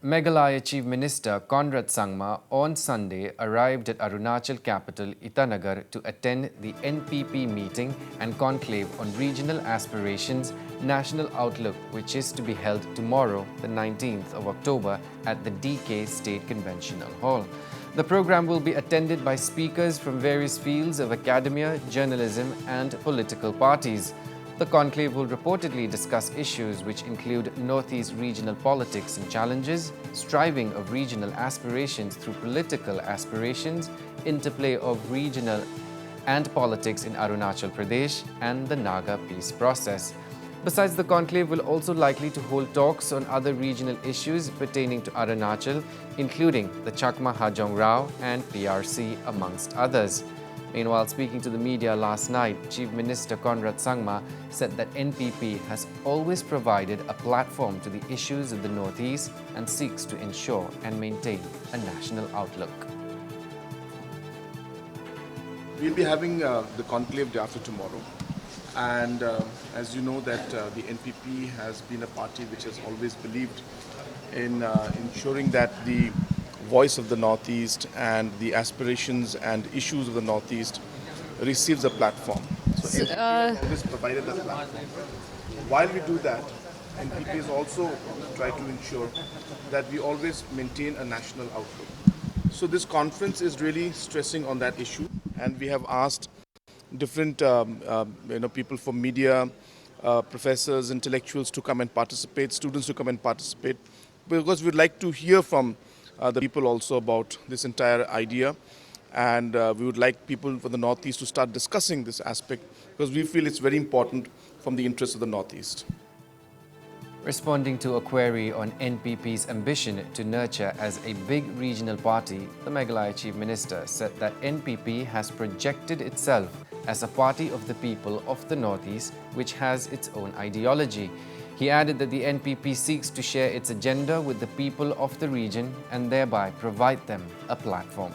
Meghalaya Chief Minister Conrad Sangma on Sunday arrived at Arunachal capital Itanagar to attend the NPP meeting and conclave on regional aspirations, national outlook, which is to be held tomorrow, the 19th of October, at the DK State Conventional Hall. The program will be attended by speakers from various fields of academia, journalism, and political parties. The conclave will reportedly discuss issues which include Northeast regional politics and challenges, striving of regional aspirations through political aspirations, interplay of regional and politics in Arunachal Pradesh, and the Naga peace process. Besides, the conclave will also likely to hold talks on other regional issues pertaining to Arunachal, including the Chakma Hajong Rao and PRC, amongst others. Meanwhile, speaking to the media last night, Chief Minister Conrad Sangma said that NPP has always provided a platform to the issues of the Northeast and seeks to ensure and maintain a national outlook. We'll be having the conclave day after tomorrow. And as you know that the NPP has been a party which has always believed in ensuring that the voice of the Northeast and the aspirations and issues of the Northeast receives a platform. So NPP has always provided that platform. While we do that, NPP has also tried to ensure that we always maintain a national outlook. So this conference is really stressing on that issue, and we have asked different people from media, professors, intellectuals to come and participate, students to come and participate, because we'd like to hear from the people also about this entire idea, and we would like people from the Northeast to start discussing this aspect, because we feel it's very important from the interests of the Northeast. Responding to a query on NPP's ambition to nurture as a big regional party, the Meghalaya Chief Minister said that NPP has projected itself as a party of the people of the Northeast, which has its own ideology. He added that the NPP seeks to share its agenda with the people of the region and thereby provide them a platform.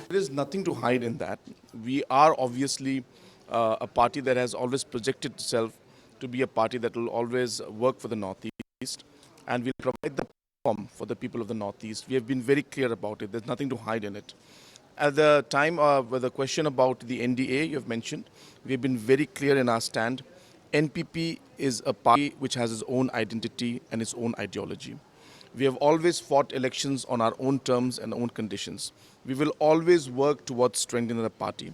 There is nothing to hide in that. We are obviously a party that has always projected itself to be a party that will always work for the Northeast and will provide the platform for the people of the Northeast. We have been very clear about it. There's nothing to hide in it. At the time of the question about the NDA you have mentioned, we have been very clear in our stand. NPP is a party which has its own identity and its own ideology. We have always fought elections on our own terms and own conditions. We will always work towards strengthening the party.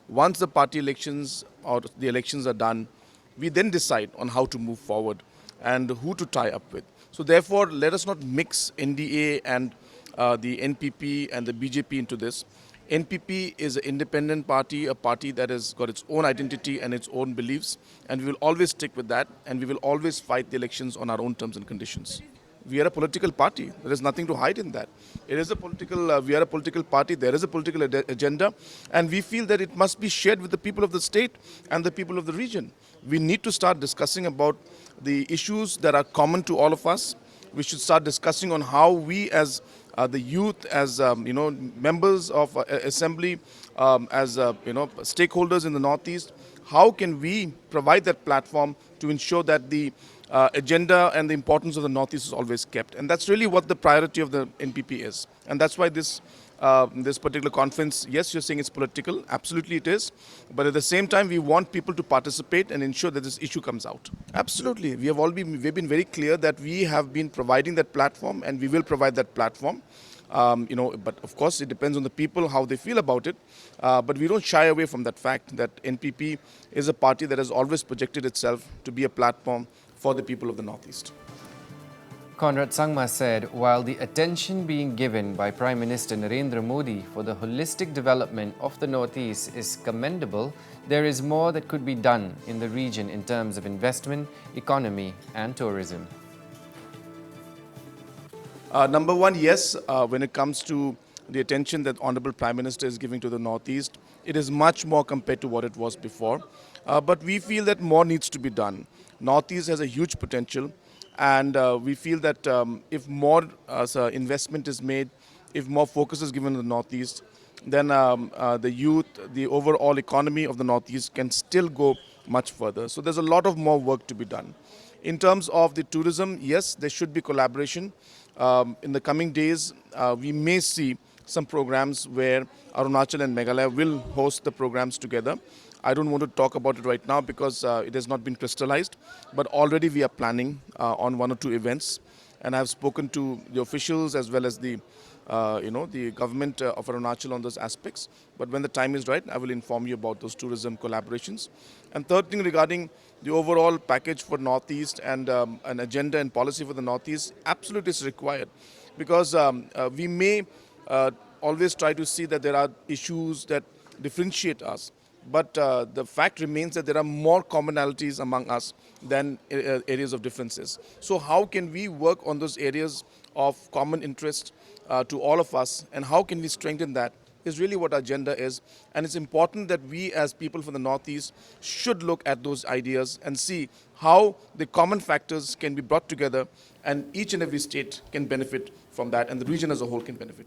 Once the party elections or the elections are done, we then decide on how to move forward and who to tie up with. So therefore, let us not mix NDA and the NPP and the BJP into this. NPP is an independent party, a party that has got its own identity and its own beliefs, and we will always stick with that, and we will always fight the elections on our own terms and conditions. We are a political party. There is nothing to hide in that. It is a political. We are a political party. There is a political agenda, and we feel that it must be shared with the people of the state and the people of the region. We need to start discussing about the issues that are common to all of us. We should start discussing on how we, as the youth, as members of assembly, as stakeholders in the Northeast, how can we provide that platform to ensure that the agenda and the importance of the Northeast is always kept. And that's really what the priority of the NPP is. And that's why this particular conference, yes, you're saying it's political, absolutely it is. But at the same time, we want people to participate and ensure that this issue comes out. Absolutely. We've been very clear that we have been providing that platform and we will provide that platform. But of course it depends on the people how they feel about it. But we don't shy away from that fact that NPP is a party that has always projected itself to be a platform for the people of the Northeast. Conrad Sangma said, while the attention being given by Prime Minister Narendra Modi for the holistic development of the Northeast is commendable, there is more that could be done in the region in terms of investment, economy and tourism. Number one, yes, when it comes to the attention that Honorable Prime Minister is giving to the Northeast, it is much more compared to what it was before. But we feel that more needs to be done. Northeast has a huge potential, and we feel that if more investment is made, if more focus is given to the Northeast, then the youth, the overall economy of the Northeast can still go much further. So there's a lot of more work to be done. In terms of the tourism, yes, there should be collaboration. In the coming days, we may see some programs where Arunachal and Meghalaya will host the programs together. I don't want to talk about it right now because it has not been crystallized, but already we are planning on one or two events, and I have spoken to the officials as well as the government of Arunachal on those aspects. But when the time is right, I will inform you about those tourism collaborations. And third thing regarding the overall package for Northeast and an agenda and policy for the Northeast, absolutely is required, because we may always try to see that there are issues that differentiate us. But the fact remains that there are more commonalities among us than areas of differences. So how can we work on those areas of common interest to all of us, and how can we strengthen that is really what our agenda is. And it's important that we as people from the Northeast should look at those ideas and see how the common factors can be brought together, and each and every state can benefit from that, and the region as a whole can benefit.